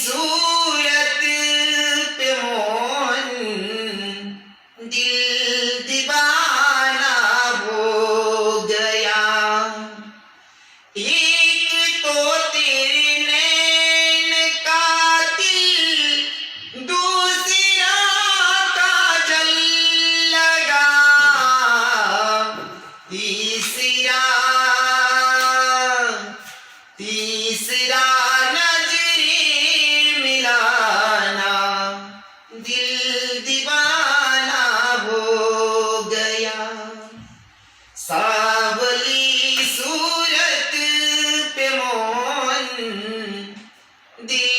सूरत पे मोहन दिल दीवाना हो गया। एक तो तेरे नैन का दिल, दूसरा काजल लगा, तीसरा तीसरा नजरे मिलाना, दिल दीवाना हो गया। सावली सूरत पे मोहन दिल